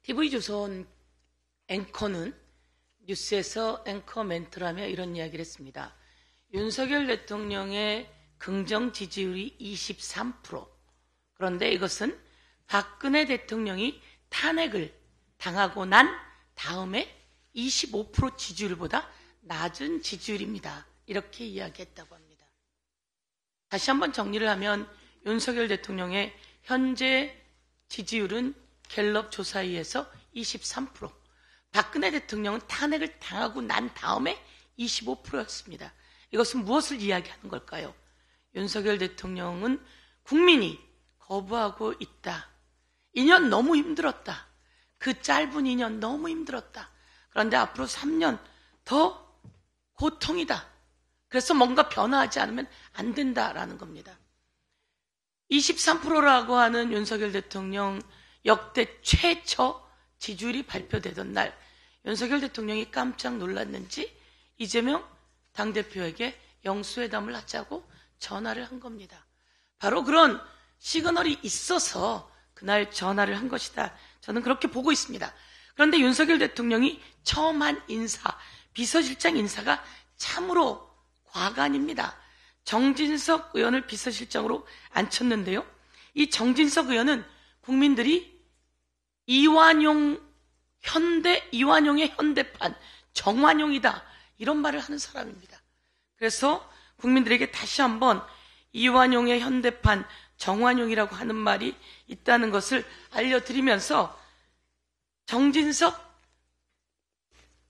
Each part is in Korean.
TV조선 앵커는 뉴스에서 앵커 멘트를 하며 이런 이야기를 했습니다. 윤석열 대통령의 긍정 지지율이 23%. 그런데 이것은 박근혜 대통령이 탄핵을 당하고 난 다음에 25% 지지율보다 낮은 지지율입니다. 이렇게 이야기했다고 합니다. 다시 한번 정리를 하면 윤석열 대통령의 현재 지지율은 갤럽 조사에 의해서 23%, 박근혜 대통령은 탄핵을 당하고 난 다음에 25%였습니다. 이것은 무엇을 이야기하는 걸까요? 윤석열 대통령은 국민이 거부하고 있다. 2년 너무 힘들었다. 그 짧은 2년 너무 힘들었다. 그런데 앞으로 3년 더 고통이다. 그래서 뭔가 변화하지 않으면 안 된다라는 겁니다. 23%라고 하는 윤석열 대통령 역대 최저 지지율이 발표되던 날 윤석열 대통령이 깜짝 놀랐는지 이재명 당대표에게 영수회담을 하자고 전화를 한 겁니다. 바로 그런 시그널이 있어서 그날 전화를 한 것이다. 저는 그렇게 보고 있습니다. 그런데 윤석열 대통령이 처음 한 인사, 비서실장 인사가 참으로 과간입니다. 정진석 의원을 비서실장으로 앉혔는데요. 이 정진석 의원은 국민들이 이완용의 현대판 정완용이다 이런 말을 하는 사람입니다. 그래서 국민들에게 다시 한번 이완용의 현대판 정완용이라고 하는 말이 있다는 것을 알려드리면서 정진석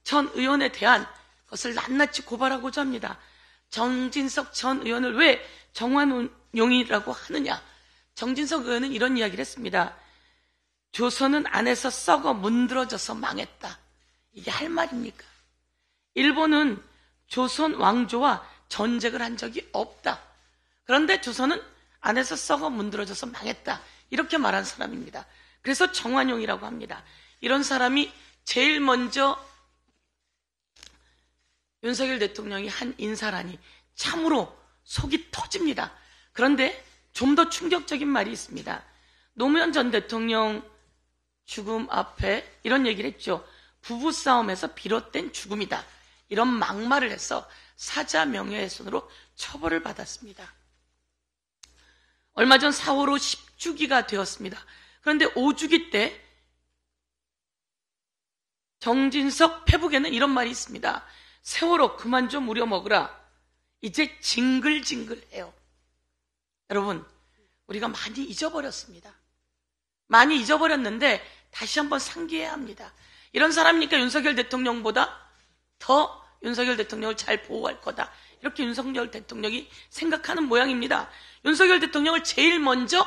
전 의원에 대한 것을 낱낱이 고발하고자 합니다. 정진석 전 의원을 왜 정완용이라고 하느냐? 정진석 의원은 이런 이야기를 했습니다. 조선은 안에서 썩어 문드러져서 망했다. 이게 할 말입니까? 일본은 조선 왕조와 전쟁을 한 적이 없다. 그런데 조선은 안에서 썩어 문드러져서 망했다. 이렇게 말한 사람입니다. 그래서 정완용이라고 합니다. 이런 사람이 제일 먼저 윤석열 대통령이 한 인사라니 참으로 속이 터집니다. 그런데 좀 더 충격적인 말이 있습니다. 노무현 전 대통령 죽음 앞에 이런 얘기를 했죠. 부부싸움에서 비롯된 죽음이다. 이런 막말을 해서 사자 명예훼손으로 처벌을 받았습니다. 얼마 전 4.15 10주기가 되었습니다. 그런데 5주기 때 정진석 페북에는 이런 말이 있습니다. 세월호 그만 좀 우려먹으라. 이제 징글징글해요. 여러분, 우리가 많이 잊어버렸습니다. 많이 잊어버렸는데 다시 한번 상기해야 합니다. 이런 사람이니까 윤석열 대통령보다 더 윤석열 대통령을 잘 보호할 거다. 이렇게 윤석열 대통령이 생각하는 모양입니다. 윤석열 대통령을 제일 먼저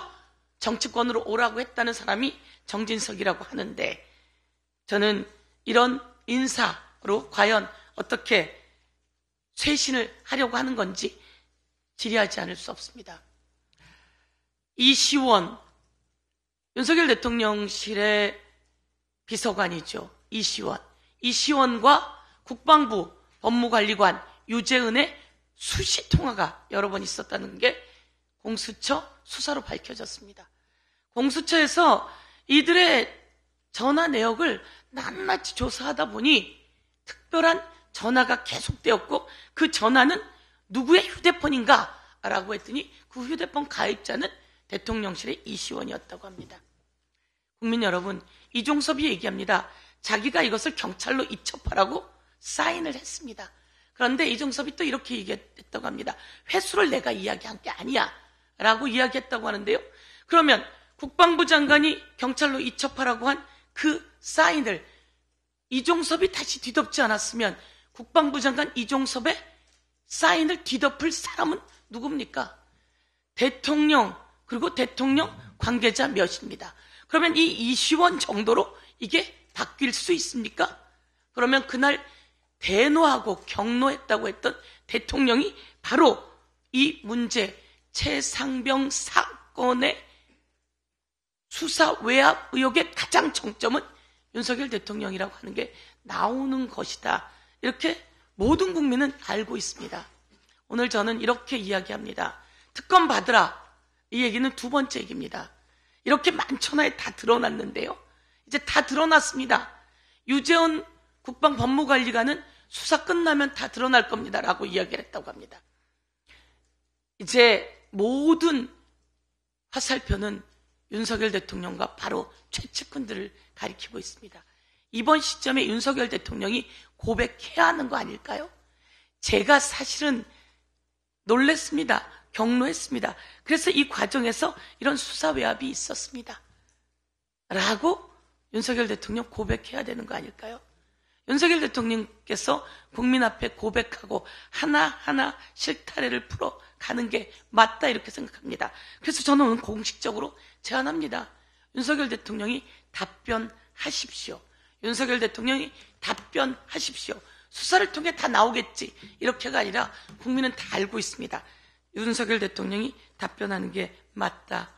정치권으로 오라고 했다는 사람이 정진석이라고 하는데 저는 이런 인사로 과연 어떻게 쇄신을 하려고 하는 건지 질의하지 않을 수 없습니다. 이시원, 윤석열 대통령실의 비서관이죠. 이시원과 국방부 법무관리관 유재은의 수시 통화가 여러 번 있었다는 게 공수처 수사로 밝혀졌습니다. 공수처에서 이들의 전화 내역을 낱낱이 조사하다 보니 특별한 전화가 계속되었고 그 전화는 누구의 휴대폰인가? 라고 했더니 그 휴대폰 가입자는 대통령실의 이시원이었다고 합니다. 국민 여러분, 이종섭이 얘기합니다. 자기가 이것을 경찰로 이첩하라고 사인을 했습니다. 그런데 이종섭이 또 이렇게 얘기했다고 합니다. 회수를 내가 이야기한 게 아니야 라고 이야기했다고 하는데요. 그러면 국방부 장관이 경찰로 이첩하라고 한 그 사인을 이종섭이 다시 뒤덮지 않았으면 국방부 장관 이종섭의 사인을 뒤덮을 사람은 누굽니까? 대통령 그리고 대통령 관계자 몇입니다. 그러면 이 이시원 정도로 이게 바뀔 수 있습니까? 그러면 그날 대노하고 경노했다고 했던 대통령이 바로 이 문제 최상병 사건의 수사 외압 의혹의 가장 정점은 윤석열 대통령이라고 하는 게 나오는 것이다. 이렇게 모든 국민은 알고 있습니다. 오늘 저는 이렇게 이야기합니다. 특검 받으라. 이 얘기는 두 번째 얘기입니다. 이렇게 만천하에 다 드러났는데요. 이제 다 드러났습니다. 유재훈 국방법무관리관은 수사 끝나면 다 드러날 겁니다. 라고 이야기를 했다고 합니다. 이제 모든 화살표는 윤석열 대통령과 바로 최측근들을 가리키고 있습니다. 이번 시점에 윤석열 대통령이 고백해야 하는 거 아닐까요? 제가 사실은 놀랬습니다. 경로했습니다. 그래서 이 과정에서 이런 수사 외압이 있었습니다. 라고 윤석열 대통령 고백해야 되는 거 아닐까요? 윤석열 대통령께서 국민 앞에 고백하고 하나하나 실타래를 풀어가는 게 맞다 이렇게 생각합니다. 그래서 저는 오늘 공식적으로 제안합니다. 윤석열 대통령이 답변하십시오. 윤석열 대통령이 답변하십시오. 수사를 통해 다 나오겠지 이렇게가 아니라 국민은 다 알고 있습니다. 윤석열 대통령이 답변하는 게 맞다.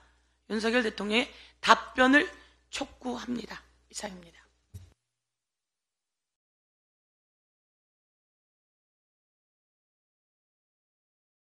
윤석열 대통령의 답변을 촉구합니다. 이상입니다.